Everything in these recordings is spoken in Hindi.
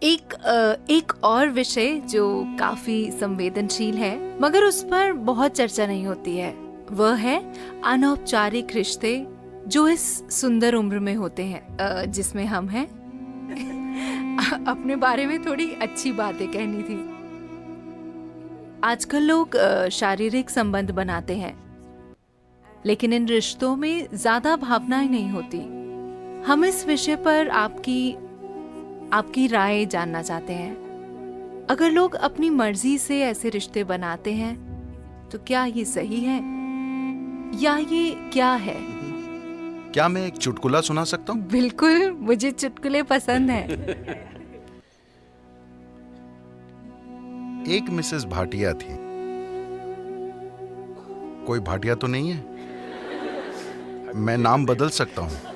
एक और विषय जो काफी संवेदनशील है मगर उस पर बहुत चर्चा नहीं होती है, वह है अनौपचारिक रिश्ते जो इस सुंदर उम्र में होते हैं जिसमें हम हैं। अपने बारे में थोड़ी अच्छी बातें कहनी थी। आजकल लोग शारीरिक संबंध बनाते हैं लेकिन इन रिश्तों में ज्यादा भावनाएं नहीं होती। हम इस विषय पर आपकी राय जानना चाहते हैं। अगर लोग अपनी मर्जी से ऐसे रिश्ते बनाते हैं तो क्या ये सही है या ये क्या है? क्या मैं एक चुटकुला सुना सकता हूँ? बिल्कुल, मुझे चुटकुले पसंद हैं। एक मिसेस भाटिया थी। कोई भाटिया तो नहीं है? मैं नाम बदल सकता हूं।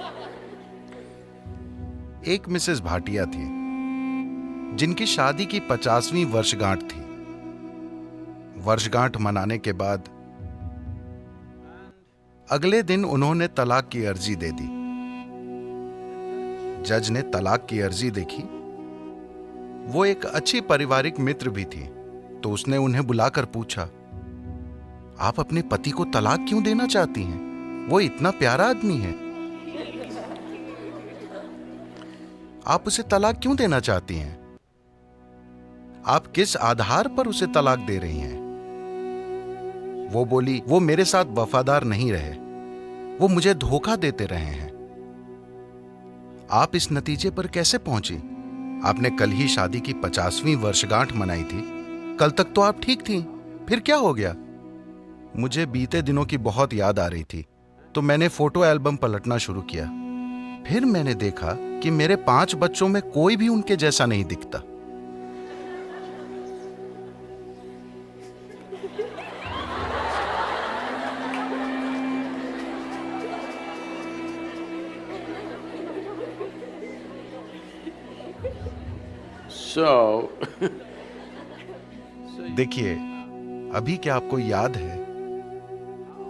एक मिसेस भाटिया थी जिनकी शादी की 50वीं वर्षगांठ थी। वर्षगांठ मनाने के बाद अगले दिन उन्होंने तलाक की अर्जी दे दी। जज ने तलाक की अर्जी देखी। वो एक अच्छी पारिवारिक मित्र भी थी, तो उसने उन्हें बुलाकर पूछा, आप अपने पति को तलाक क्यों देना चाहती हैं? वो इतना प्यारा आदमी है, आप उसे तलाक क्यों देना चाहती हैं? आप किस आधार पर उसे तलाक दे रही हैं? वो बोली, वो मेरे साथ वफादार नहीं रहे, वो मुझे धोखा देते रहे हैं। आप इस नतीजे पर कैसे पहुंची? आपने कल ही शादी की 50वीं वर्षगांठ मनाई थी। कल तक तो आप ठीक थी, फिर क्या हो गया? मुझे बीते दिनों की बहुत याद आ रही थी, तो मैंने फोटो एल्बम पलटना शुरू किया। फिर मैंने देखा कि मेरे 5 बच्चों में कोई भी उनके जैसा नहीं दिखता। देखिए, अभी क्या आपको याद है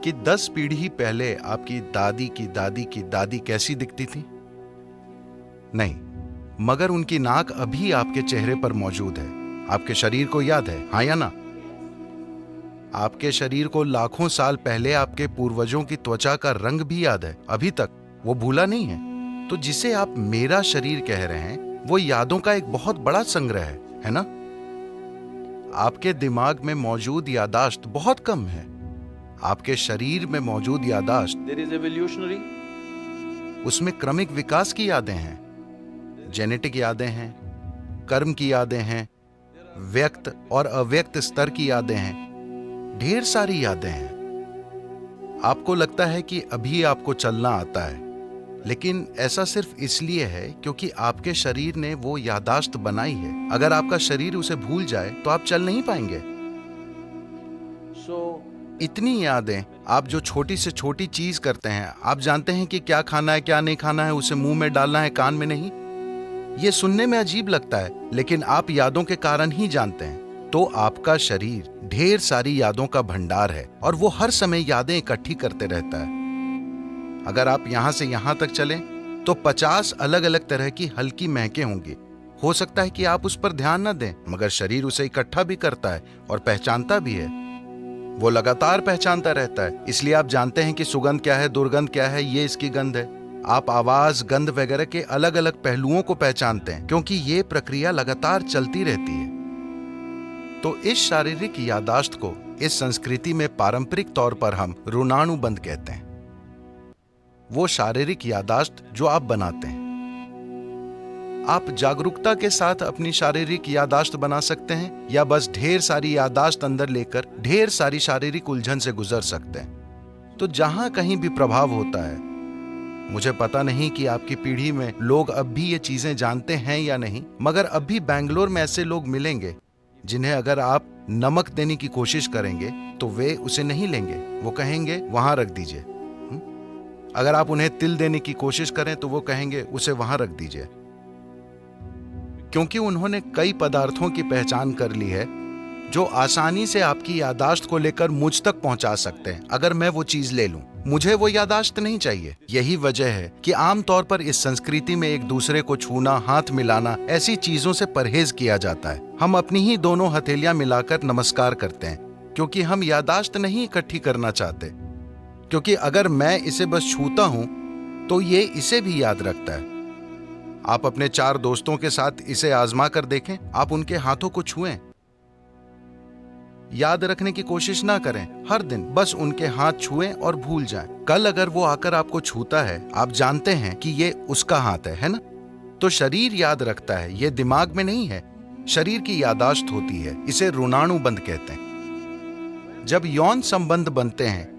कि 10 पीढ़ी पहले आपकी दादी की दादी की दादी कैसी दिखती थी? नहीं, मगर उनकी नाक अभी आपके चेहरे पर मौजूद है। आपके शरीर को याद है, हाँ या ना? आपके शरीर को लाखों साल पहले आपके पूर्वजों की त्वचा का रंग भी याद है, अभी तक वो भूला नहीं है। तो जिसे आप मेरा शरीर कह रहे हैं, वो यादों का एक बहुत बड़ा संग्रह है ना? आपके दिमाग में मौजूद यादाश्त बहुत कम है। आपके शरीर में मौजूद यादाश्त, उसमें क्रमिक विकास की यादें हैं, जेनेटिक यादें हैं, कर्म की यादें हैं, व्यक्त और अव्यक्त स्तर की यादें हैं, ढेर सारी यादें हैं। आपको लगता है कि अभी आपको चलना आता है, लेकिन ऐसा सिर्फ इसलिए है क्योंकि आपके शरीर ने वो यादाश्त बनाई है। अगर आपका शरीर उसे भूल जाए तो आप चल नहीं पाएंगे। इतनी यादें, आप जो छोटी से छोटी चीज करते हैं, आप जानते हैं कि क्या खाना है क्या नहीं खाना है, उसे मुंह में डालना है कान में नहीं। ये सुनने में अजीब लगता है, लेकिन आप यादों के कारण ही जानते हैं। तो आपका शरीर ढेर सारी यादों का भंडार है और वो हर समय यादें इकट्ठी करते रहता है। अगर आप यहां से यहां तक चलें तो 50 अलग अलग तरह की हल्की महकें होंगी। हो सकता है कि आप उस पर ध्यान न दें, मगर शरीर उसे इकट्ठा भी करता है और पहचानता भी है। वो लगातार पहचानता रहता है, इसलिए आप जानते हैं कि सुगंध क्या है, दुर्गंध क्या है, ये इसकी गंध है। आप आवाज, गंध वगैरह के अलग अलग पहलुओं को पहचानते हैं, क्योंकि ये प्रक्रिया लगातार चलती रहती है। तो इस शारीरिक यादाश्त को इस संस्कृति में पारंपरिक तौर पर हम ऋणानुबंध कहते हैं। वो शारीरिक यादाश्त जो आप बनाते हैं। आप जागरूकता के साथ अपनी शारीरिक यादाश्त बना सकते हैं या बस ढेर सारी यादाश्त अंदर लेकर ढेर सारी शारीरिक उलझन से गुजर सकते हैं। तो जहां कहीं भी प्रभाव होता है, मुझे पता नहीं कि आपकी पीढ़ी में लोग अब भी ये चीजें जानते हैं या नहीं, मगर अब भी बैंगलोर में ऐसे लोग मिलेंगे जिन्हें अगर आप नमक देने की कोशिश करेंगे तो वे उसे नहीं लेंगे। वो कहेंगे वहां रख दीजिए। अगर आप उन्हें तिल देने की कोशिश करें तो वो कहेंगे उसे वहां रख दीजिए, क्योंकि उन्होंने कई पदार्थों की पहचान कर ली है जो आसानी से आपकी यादाश्त को लेकर मुझ तक पहुंचा सकते हैं। अगर मैं वो चीज ले लूं, मुझे वो यादाश्त नहीं चाहिए। यही वजह है कि आमतौर पर इस संस्कृति में एक दूसरे को छूना, हाथ मिलाना, ऐसी चीजों से परहेज किया जाता है। हम अपनी ही दोनों हथेलियां मिलाकर नमस्कार करते हैं, क्योंकि हम यादाश्त नहीं इकट्ठी करना चाहते। क्योंकि अगर मैं इसे बस छूता हूं तो ये इसे भी याद रखता है। आप अपने 4 दोस्तों के साथ इसे आजमा कर देखें। आप उनके हाथों को छुएं, याद रखने की कोशिश ना करें। हर दिन बस उनके हाथ छुएं और भूल जाएं। कल अगर वो आकर आपको छूता है, आप जानते हैं कि ये उसका हाथ है ना? तो शरीर याद रखता है, ये दिमाग में नहीं है। शरीर की यादाश्त होती है, इसे ऋणानुबंध कहते हैं। जब यौन संबंध बनते हैं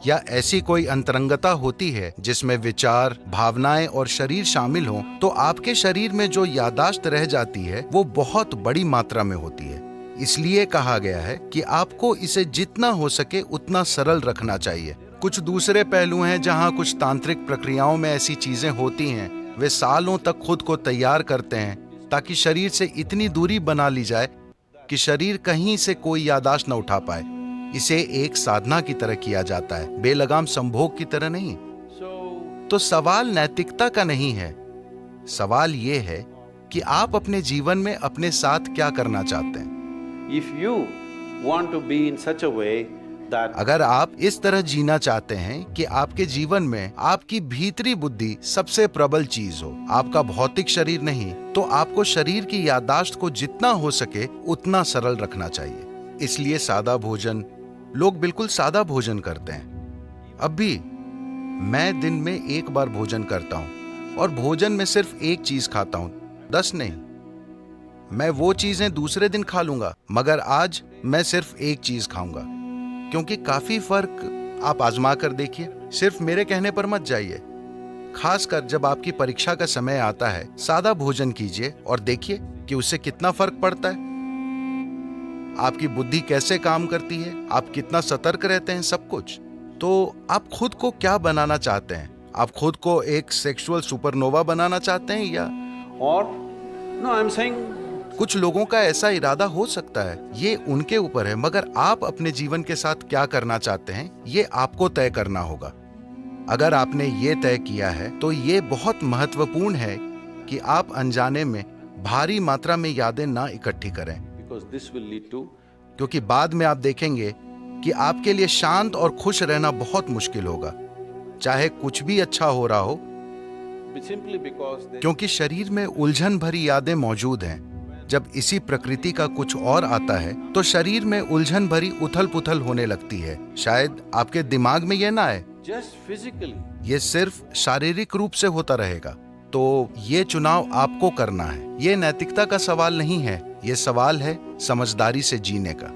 या ऐसी कोई अंतरंगता होती है जिसमें विचार, भावनाएं और शरीर शामिल हों, तो आपके शरीर में जो यादाश्त रह जाती है वो बहुत बड़ी मात्रा में होती है। इसलिए कहा गया है कि आपको इसे जितना हो सके उतना सरल रखना चाहिए। कुछ दूसरे पहलू हैं जहां कुछ तांत्रिक प्रक्रियाओं में ऐसी चीजें होती हैं। वे सालों तक खुद को तैयार करते हैं ताकि शरीर से इतनी दूरी बना ली जाए कि शरीर कहीं से कोई यादाश्त न उठा पाए। इसे एक साधना की तरह किया जाता है, बेलगाम संभोग की तरह नहीं। तो सवाल नैतिकता का नहीं है, सवाल ये है कि आप अपने जीवन में अपने साथ क्या करना चाहते हैं। If you want to be in such a way that अगर आप इस तरह जीना चाहते हैं कि आपके जीवन में आपकी भीतरी बुद्धि सबसे प्रबल चीज हो, आपका भौतिक शरीर नहीं, तो आपको शरीर की यादाश्त को जितना हो सके उतना सरल रखना चाहिए। इसलिए सादा भोजन, लोग बिल्कुल सादा भोजन करते हैं। अब भी मैं दिन में 1 बार भोजन करता हूं और भोजन में सिर्फ 1 चीज खाता हूं, 10 नहीं। मैं वो चीजें दूसरे दिन खा लूंगा, मगर आज मैं सिर्फ 1 चीज खाऊंगा, क्योंकि काफी फर्क आप आजमा कर देखिए। सिर्फ मेरे कहने पर मत जाइए। खासकर जब आपकी परीक्षा का समय आता है, सादा भोजन कीजिए और देखिए कि उससे कितना फर्क पड़ता है। आपकी बुद्धि कैसे काम करती है, आप कितना सतर्क रहते हैं, सब कुछ। तो आप खुद को क्या बनाना चाहते हैं? आप खुद को एक सेक्सुअल सुपरनोवा बनाना चाहते हैं या or no I'm saying कुछ लोगों का ऐसा इरादा हो सकता है, ये उनके ऊपर है, मगर आप अपने जीवन के साथ क्या करना चाहते हैं ये आपको तय करना होगा। अगर आपने ये तय किया है तो ये बहुत महत्वपूर्ण है कि आप अनजाने में भारी मात्रा में यादें ना इकट्ठी करें, because this will lead to क्योंकि बाद में आप देखेंगे कि आपके लिए शांत और खुश रहना बहुत मुश्किल होगा, चाहे कुछ भी अच्छा हो रहा हो, simply because they क्योंकि शरीर में उलझन भरी यादें मौजूद हैं। जब इसी प्रकृति का कुछ और आता है तो शरीर में उलझन भरी उथल पुथल होने लगती है। शायद आपके दिमाग में यह ना आए, just physically ये सिर्फ शारीरिक रूप से होता रहेगा। तो ये चुनाव आपको करना है। ये नैतिकता का सवाल नहीं है, ये सवाल है समझदारी से जीने का।